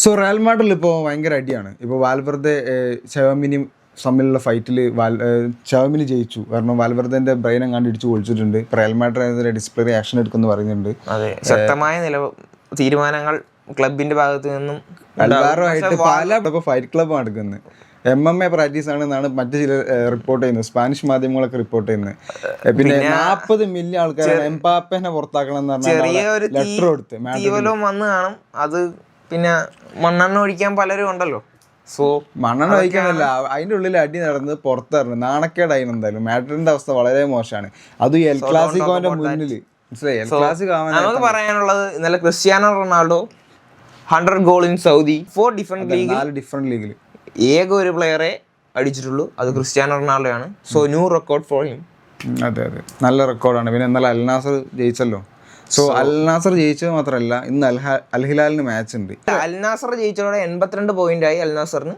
So Real മാഡ്രിഡിൽ ഇപ്പോൾ ഭയങ്കര അടിയാണ്. ഇപ്പോൾ വാൽവെർദെ ചവമിനി തമ്മിലുള്ള ഫൈറ്റിൽ ചവമിനി ജയിച്ചു. കാരണം വാൽവെർദേൻ്റെ ബ്രെയിൻ അങ്ങാണ്ട് ഇടിച്ച് പൊളിച്ചിട്ടുണ്ട്. ഇപ്പോൾ റയൽ മാഡ്രിഡ് ഡിസ്പ്ലിനറി ആക്ഷൻ എടുക്കുമെന്ന് പറയുന്നുണ്ട്. അതെ, ശക്തമായ തീരുമാനങ്ങൾ ക്ലബിന്റെ ഭാഗത്ത് നിന്നും എല്ലാവരുമായിട്ട് പല ഫൈറ്റ് ക്ലബ് നടക്കുന്നത്. MMA പ്രാക്ടീസ് ആണെന്നാണ് മറ്റു ചില റിപ്പോർട്ട് ചെയ്യുന്നത്, സ്പാനിഷ് മാധ്യമങ്ങളൊക്കെ റിപ്പോർട്ട് ചെയ്യുന്നത്. പിന്നെ 40 മില്യൺ ആൾക്കാരാണ് എംബാപ്പേനെ പുറത്താക്കണം എന്ന് പറഞ്ഞാൽ ലെറ്റർ കൊടുത്ത് വന്ന് കാണും. അത് പിന്നെ മണ്ണെണ്ണ ഒഴിക്കാൻ പലരും ഉണ്ടല്ലോ. സോ മണ്ണെണ്ണ ഒഴിക്കാനല്ല, അതിന്റെ ഉള്ളിൽ അടി നടന്ന് പുറത്തിറങ്ങും. നാണക്കേടായി. എന്തായാലും മാഡ്രിഡിന്റെ അവസ്ഥ വളരെ മോശമാണ്. അത് എൽ ക്ലാസിക്കോന്റെ മുന്നിൽ മനസ്സിലായി. എൽ ക്ലാസിക്കോ നമുക്ക് പറയാനുള്ളത്, ഇന്നലെ Cristiano Ronaldo 100 goal in Saudi 4 different ലീഗിൽ ഏക ഒരു പ്ലെയറെ അടിച്ചിട്ടുള്ളൂ, അത് ക്രിസ്ത്യാനോ റൊണാൾഡോ ആണ്. So new record for him. അതെ, നല്ല റെക്കോർഡാണ്. പിന്നെ ഇന്നലെ അൽ നാസർ ജയിച്ചല്ലോ. സോ അൽ നാസർ ജയിച്ചത് മാത്രമല്ല, ഇന്ന് അൽ ഹിലാലിന് മാച്ച് ഉണ്ട്. അൽ നാസർ ജയിച്ചതോടെ 82 പോയിന്റായി അൽ നാസറിന്.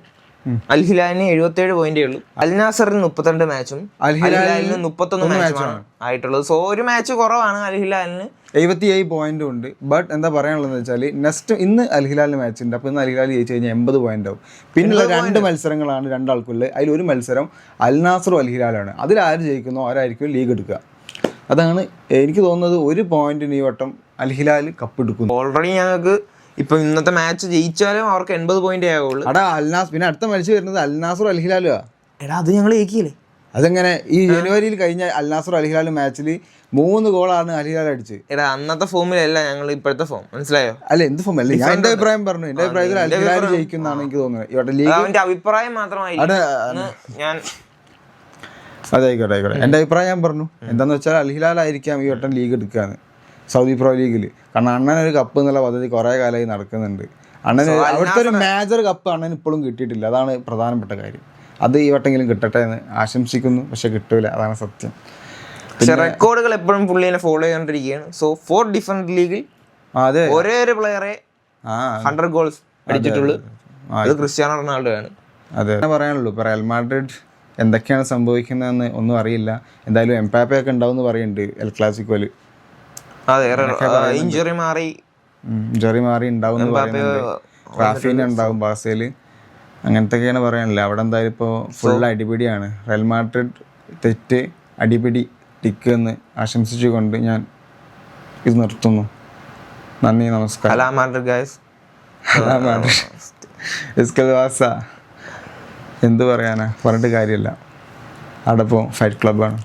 അൽ ഹിലാലിന് 77 പോയിന്റേ ഉള്ളൂ. അൽ നാസറിന് 32 മാച്ചും അൽ ഹിലാലിന് 31 മാച്ചുമാണ് ആയിട്ടുള്ളത്. സോ ഒരു മാച്ച് കുറവാണ് അൽ ഹിലാലിന്. 77 പോയിന്റും ഉണ്ട്. ബട്ട് എന്താ പറയാനുള്ളതെന്ന് വെച്ചാൽ, നെക്സ്റ്റ് ഇന്ന് അൽ ഹിലാലിന് മാച്ച് ഉണ്ട്. അപ്പോൾ ഇന്ന് അൽ ഹിലാൽ ജയിച്ചു കഴിഞ്ഞാൽ 80 പോയിന്റ് ആവും. പിന്നെയുള്ള 2 മത്സരങ്ങളാണ് രണ്ടാൾക്കുള്ളത്. അതിലൊരു മത്സരം അൽ നാസറും അൽ ഹിലാലാണ്. അതിൽ ആര് ജയിക്കുന്നോ അവരായിരിക്കും ലീഗ് എടുക്കുക. അതാണ് എനിക്ക് തോന്നുന്നത്. ഒരു പോയിന്റിന് ഈ വട്ടം അൽ ഹിലാൽ കപ്പ് എടുക്കുന്നു. ഓൾറെഡി ഞങ്ങൾക്ക് ഇപ്പൊ ഇന്നത്തെ മാച്ച് ജയിച്ചാലും അവർക്ക് 80 പോയിന്റ് ആവുള്ളൂ. അടാ പിന്നെ അടുത്ത മത്സരം വരുന്നത് അൽ നാസറും അൽ ഹിലാലുവാ. എടാ അത് ഞങ്ങൾ ജയിക്കില്ലേ? അതെങ്ങനെ? ഈ ജനുവരിയിൽ കഴിഞ്ഞ അൽ നാസറും അൽ ഹിലാലും മാച്ചിൽ 3 ഗോളാണ് അൽ ഹിലാൽ അടിച്ചത്. എടാ അന്നത്തെ ഫോമിലല്ല ഞങ്ങൾ ഇപ്പോഴത്തെ ഫോം, മനസ്സിലായോ? അല്ല, എന്ത് ഫോം അല്ലേ? ഞാൻ എന്റെ അഭിപ്രായം പറഞ്ഞു. എന്റെ അഭിപ്രായത്തിൽ അൽ ഹിലാൽ ജയിക്കുന്നതാണ് എനിക്ക് തോന്നുന്നത്. അവന്റെ അഭിപ്രായം മാത്രമായിട്ട് ഞാൻ അതായിക്കോട്ടെ. എന്റെ അഭിപ്രായം ഞാൻ പറഞ്ഞു. എന്താന്ന് വെച്ചാൽ അൽ ഹിലാൽ ആയിരിക്കാം ഈ വട്ടം ലീഗ് എടുക്കാന്ന്, സൗദി പ്രോ ലീഗിൽ. കാരണം അണ്ണനൊരു കപ്പ് എന്നുള്ള പദ്ധതി കുറേ കാലമായി നടക്കുന്നുണ്ട്. അണ്ണന് അവിടുത്തെ ഒരു മേജർ കപ്പ് അണ്ണന് ഇപ്പോഴും കിട്ടിയിട്ടില്ല. അതാണ് പ്രധാനപ്പെട്ട കാര്യം. അത് ഈ വട്ടെങ്കിലും കിട്ടട്ടെ എന്ന് ആശംസിക്കുന്നു. പക്ഷെ കിട്ടൂല, അതാണ് സത്യം. പക്ഷെ റെക്കോർഡുകൾ എപ്പോഴും പുള്ളിനെ ഫോളോ ചെയ്തുകൊണ്ടിരിക്കുകയാണ്. സോ 4 ഡിഫറെന്റ് ലീഗിൽ ഒരേ ഒരു പ്ലെയറെ 100 ഗോൾസ് അടിച്ചിട്ടുള്ളൂ, അത് ക്രിസ്ത്യാനോ റൊണാൾഡോ ആണ്. അതെ, പറയാനുള്ളൂ. ഇപ്പോൾ റയൽ മാഡ്രിഡ് എന്തൊക്കെയാണ് സംഭവിക്കുന്നതെന്ന് ഒന്നും അറിയില്ല. എന്തായാലും എംബാപ്പെ ഒക്കെ ഉണ്ടാവും എന്ന് പറയുന്നുണ്ട് എൽ ക്ലാസിക്കോയിൽ. അതെ, ഇഞ്ചുറി മാറി ഉണ്ടാവും എന്ന് പറയുന്നുണ്ട്. റാഫീന ഉണ്ടാവും ബാസയിൽ. അങ്ങനത്തെയൊക്കെയാണ് പറയാനില്ല. അവിടെ എന്തായാലും ഇപ്പോൾ ഫുൾ അടിപിടിയാണ്. റയൽ മാഡ്രിഡ് തെറ്റ്, അടിപിടി ടിക്ക് എന്ന് ആശംസിച്ചുകൊണ്ട് ഞാൻ ഇത് നിർത്തുന്നു. നന്ദി, നമസ്കാരം. എന്ത് പറയാനാ, പറഞ്ഞിട്ട് കാര്യമില്ല. അവിടെ ഇപ്പോൾ ഫൈറ്റ് ക്ലബ്ബാണ്.